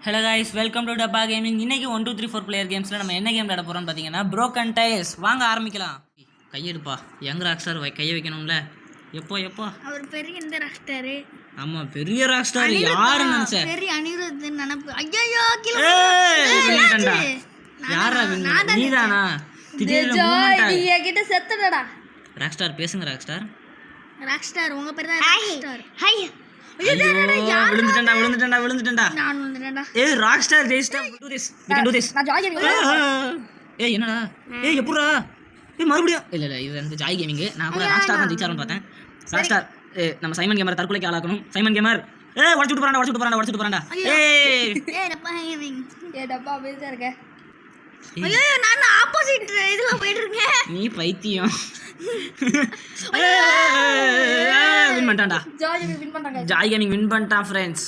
Hello guys, welcome to டப்பா gaming. இன்னைக்கு 1 2 3 4 player கேம்ஸில் நம்ம என்ன கேம் விளையாட போகிறோம்னு பார்த்தீங்கன்னா ப்ரோக்கன் டைல்ஸ். வாங்க ஆரம்பிக்கலாம். கையெடுப்பா, யங் ராக் ஸ்டார் கையை வைக்கணும்ல. எப்போ அவர் பெரிய இந்த ராக் ஸ்டார். ஆமாம், பெரிய ராக் ஸ்டார். யாருன்னு நினச்ச? பெரிய அனிருத் நினைப்பு. ஐயோ கீழ யாரா நீதானா? நீ கிட்ட செத்துடா. ராக் ஸ்டார் பேசுங்க. ராக் ஸ்டார் உங்க பேர் தான் ராக் ஸ்டார். ஹை விழுந்துட்டேன்டா. நான் வந்துட்டேன்டா. ஏய் ராக் ஸ்டார் ஜெயிச்சிட்டா. do this, we can do this. நான் ஜாய் கேமிங். ஏய் என்னடா? ஏய் எப்பறா? ஏய் மறுபடியும் இல்ல இது வந்து ஜாய் கேமிங். நான் கூட ராக் ஸ்டார் தான் ஜெயிச்சாருன்னு பார்த்தேன். ராக் ஸ்டார் நம்ம சைமன் கேமர் தற்கொலைக்கு ஆளாக்கணும். சைமன் கேமர் உடைச்சிட்டு போறான்டா. ஏய் டப்பா கேமிங். டப்பா பேசா இருக்க. ஐயோ நான் ஆப்போசிட் இதுல போயிட்டு இருக்கேன். நீ பைத்தியம். வின் பண்ணிட்டான்டா. ஜாய் கேமிங் வின் பண்றாங்க. ஜாய் கேமிங் வின் பண்ணிட்டான் फ्रेंड्स.